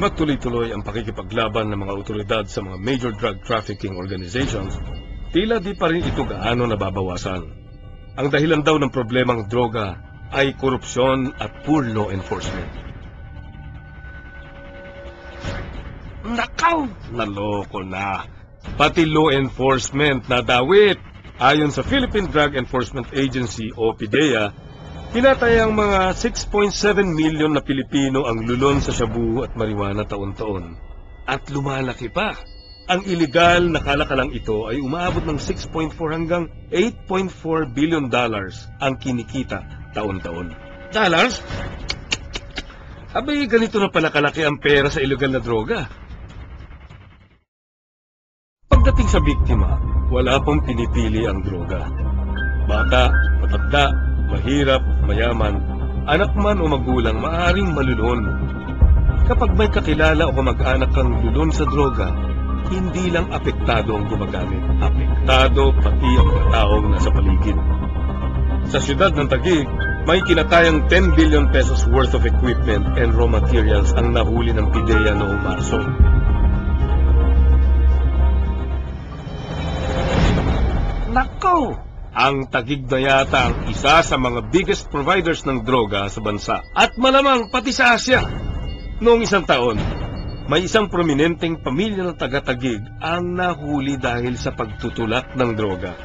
Bagamat tuloy-tuloy ang pakikipaglaban ng mga otoridad sa mga major drug trafficking organizations, tila di pa rin ito gaano nababawasan. Ang dahilan daw ng problemang droga ay korupsyon at poor law enforcement. Nakaw! Naloko na. Pati law enforcement nadawit. Ayon sa Philippine Drug Enforcement Agency o PDEA, pinatayang mga 6.7 million na Pilipino ang lulon sa shabu at marijuana taon-taon. At lumalaki pa. Ang iligal na kalakalang ito ay umaabot ng 6.4 hanggang 8.4 billion dollars ang kinikita taon-taon. Dollars? Abay, ganito na pala kalaki ang pera sa iligal na droga. Pagdating sa biktima, wala pong pinipili ang droga. Bata, matanda, mahirap, mayaman, anak man o magulang, maaaring malulon. Kapag may kakilala o kamag-anak kang lulon sa droga, hindi lang apektado ang gumagamit. Apektado pati ang mga taong nasa paligid. Sa siyudad ng Taguig, may kinatayang 10 billion pesos worth of equipment and raw materials ang nahuli ng PDEA noong Marso. Nako! Ang Taguig na yata ang isa sa mga biggest providers ng droga sa bansa. At malamang pati sa Asia. Noong isang taon, may isang prominenteng pamilya ng taga-Taguig ang nahuli dahil sa pagtutulak ng droga.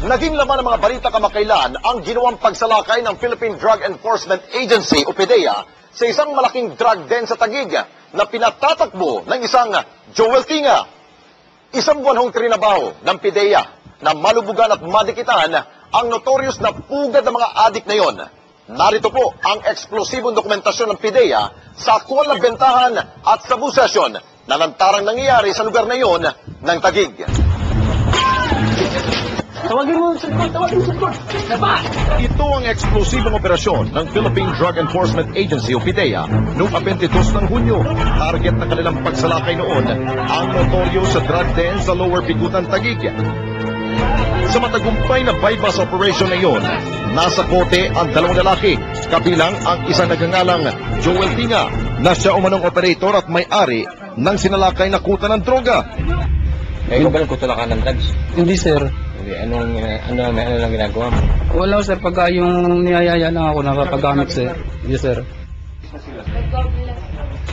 Naging laman ng mga balita kamakailan ang ginawang pagsalakay ng Philippine Drug Enforcement Agency o PDEA sa isang malaking drug den sa Taguig na pinatatakbo ng isang Joel Tinga. Isang buwan hong trinabaho ng PDEA na malubugan at madikitan ang notorious na pugad ng mga adik na yon. Narito po ang eksplosibong dokumentasyon ng PDEA sa aktwal na bentahan at sabu session na lantarang nangyayari sa lugar na yon ng Taguig. Tawagin mo sa likod, tawagin sa likod. Ito ang eksplosibong operasyon ng Philippine Drug Enforcement Agency o PDEA noong 22 ng Hunyo. Target ng kanilang pagsalakay noon ang notorious sa drug den sa Lower Bigutan, Taguig. Sa matagumpay na bypass operation na iyon, nasa kote ang dalawang lalaki, kabilang ang isang nagangalang Joel Tinga na siya umanong operator at may-ari ng sinalakay na kuta ng droga. Ngayon ba nagkutulakan ng drugs? Hindi, sir. Okay, ano lang ginagawa mo? Wala, sir. Pagka yung niyayaya lang ako nakapagamit, sir. Yes, sir.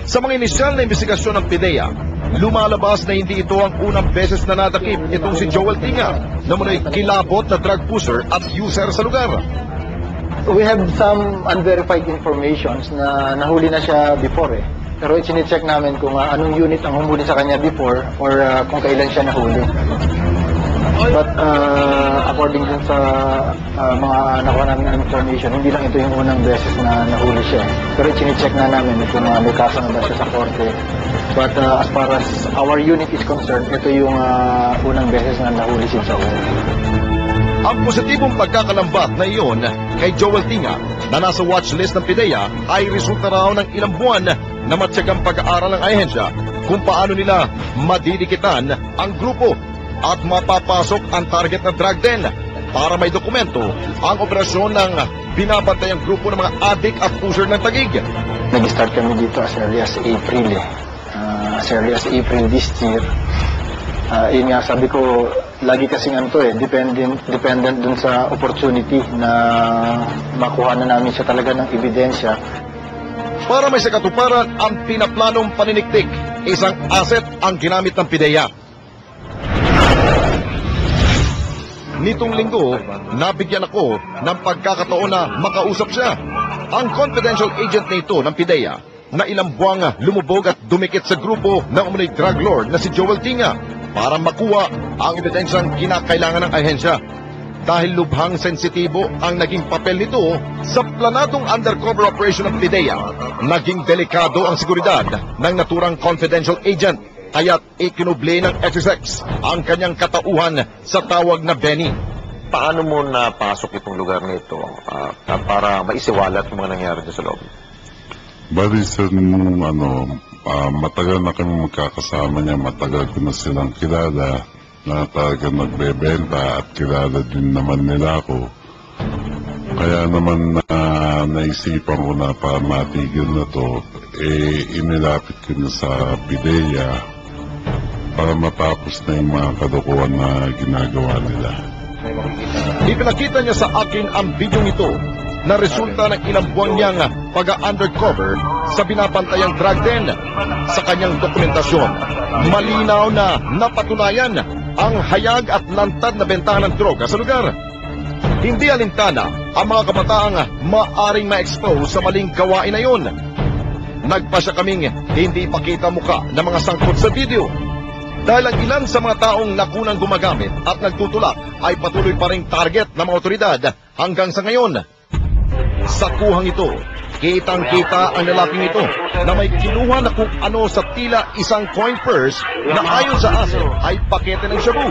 Sa mga inisyal na investigasyon ng PDEA, lumalabas na hindi ito ang unang beses na nadakip itong si Joel Tinga na muna'y kilabot na drug pusher at user sa lugar. We have some unverified informations na nahuli na siya before eh. Pero i-check namin kung anong unit ang humuli sa kanya before or kung kailan siya nahuli. But according dun sa mga nakuha namin information, hindi lang ito yung unang beses na nahuli siya. Pero i-check na namin kung may kaso na ba siya sa korte. But as far as our unit is concerned, ito yung unang beses na nahuli si Joel. Ang positibong pagkakalambat na iyon kay Joel Tinga na nasa watchlist ng PDEA ay resulta raw ng ilang buwan na matyagang pag-aaral ng ahensya kung paano nila madidikitan ang grupo at mapapasok ang target na drug den para may dokumento ang operasyon ng binabantayang grupo ng mga adik at pusher ng Taguig. Nag-start kami dito as early as April as early as April this year. Yun nga, sabi ko, lagi kasing dependent dun sa opportunity na makuha na namin siya talaga ng ebidensya. Para may sakatuparan ang pinaplanong paniniktik, isang asset ang ginamit ng PDEA. Nitong linggo, nabigyan ako ng pagkakataon na makausap siya. Ang confidential agent na ito ng PDEA na ilang buwang lumubog at dumikit sa grupo ng umunoy drug lord na si Joel Tinga para makuha ang ebidensyang kinakailangan ng ahensya. Dahil lubhang sensitibo ang naging papel nito sa planadong undercover operation ng PDEA, naging delikado ang seguridad ng naturang confidential agent. Kaya't ikinubli ng SSX ang kanyang katauhan sa tawag na Benny. Paano mo napasok itong lugar nito para maisiwalat yung mga nangyari dito sa loob? Bali sa matagal na kami magkakasama niya, matagal ko na silang kilala na talaga nagbebenta at kilala din naman nila ako. Kaya naman naisipan ko na para matigil na to, inilapit ko na sa PIDEA para matapos na yung mga kadukuhan na ginagawa nila. Ipinakita niya sa akin ang bidyong ito na resulta ng ilang buwan niyang pag-undercover sa binabantayang drug den. Sa kanyang dokumentasyon, malinaw na napatunayan ang hayag at lantad na bentahan ng droga sa lugar. Hindi alintana ang mga kabataang maaring ma-expose sa maling gawain na yun. Nagpasya kaming hindi ipakita muka ng mga sangkot sa video. Dahil ang ilan sa mga taong nakunang gumagamit at nagtutulak ay patuloy pa ring target ng mga otoridad hanggang sa ngayon. Sa kuhang ito, kitang-kita ang lalaking ito na may kinuha na kung ano sa tila isang coin purse na ayon sa asin ay pakete ng shabu.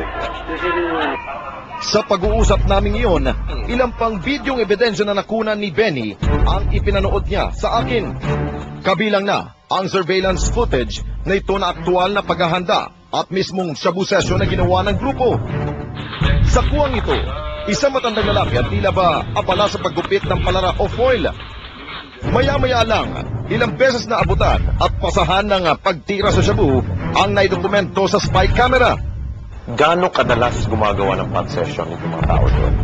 Sa pag-uusap namin iyon, ilang pang bidyong ebidensya na nakunan ni Benny ang ipinanood niya sa akin. Kabilang na ang surveillance footage na ito na aktual na paghahanda at mismong shabu session na ginawa ng grupo. Sa kuwang ito, isang matandang lalaki at tila ba abala sa paggupit ng palara o foil. Maya-maya lang, ilang beses na abutan at pasahan ng pagtira sa shabu ang naidokumento sa spy camera. Gaano kadalas gumagawa ng pot session itong mga tao doon?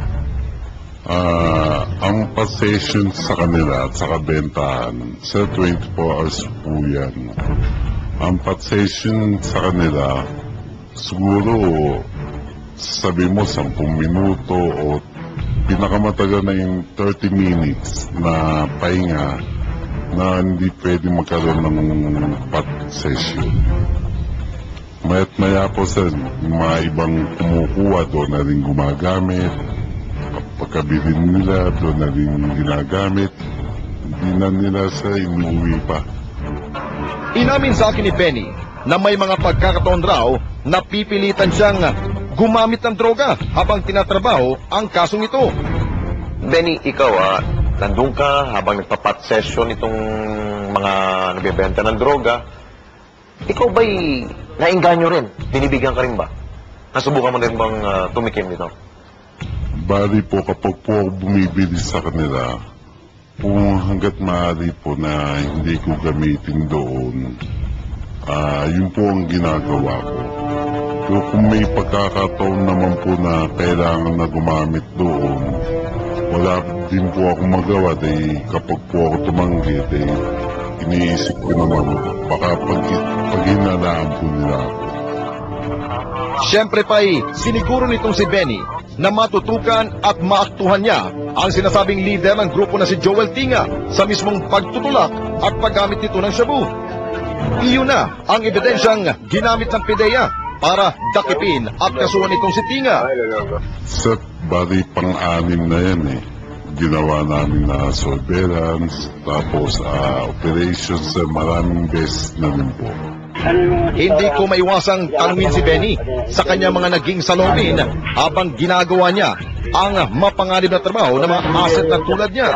Ang pa-session sa kanila at sa kabentahan, sa 24 hours po yan. Ang pa-session sa kanila, siguro sabi mo 10 minuto o pinakamatagal na yung 30 minutes na pahinga na hindi pwede magkaroon ng pot session. Maya't maya po sa mga ibang kumukuha doon na rin gumagamit. Pagkabili nila doon na rin ginagamit. Hindi na nila sa inuwi pa. Inamin sa akin ni Benny na may mga pagkakataon raw na pipilitan siyang gumamit ng droga habang tinatrabaho ang kasong ito. Benny, ikaw nandun ka habang nagpa-pot session itong mga nagbebenta ng droga. Ikaw ba'y nainganyo rin? Binibigyan ka rin ba? Nasubukan mo rin bang tumikim nito? Bali po kapag po ako bumibili sa kanila, kung hanggat maaari po na hindi ko gamitin doon, yun po ang ginagawa ko. Pero kung may pagkakataon naman po na kailangan na gumamit doon, wala din po ako magawa dahil kapag po ako tumanggi, iniisip ko naman, baka pag hinalaan po nila ako. Siyempre pa'y siniguro nitong si Benny na matutukan at maaktuhan niya ang sinasabing leader ng grupo na si Joel Tinga sa mismong pagtutulak at paggamit nito ng shabu. Iyon na ang ebidensyang ginamit ng PIDEA para dakipin at kasuhan itong si Tinga. Sa bali pang-anim na yan ginawa namin na surveillance, tapos operations, maraming beses na rin po. Hindi ko maiwasang tanungin si Benny sa kanya mga naging salubin habang ginagawa niya ang mapanganib na trabaho ng mga asset na tulad niya.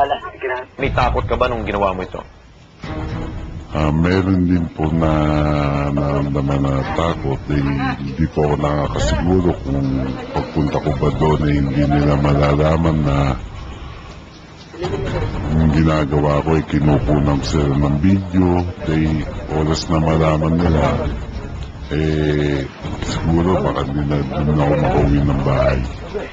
May takot ka ba nung ginawa mo ito? Meron din po na naramdaman na takot. Hindi po ako nakakasiguro kung pagpunta ko ba doon hindi nila malalaman na yung ginagawa ko ay kinukunan sila ng video. Oras na malaman nila, siguro baka hindi na ako makauwi ng bahay.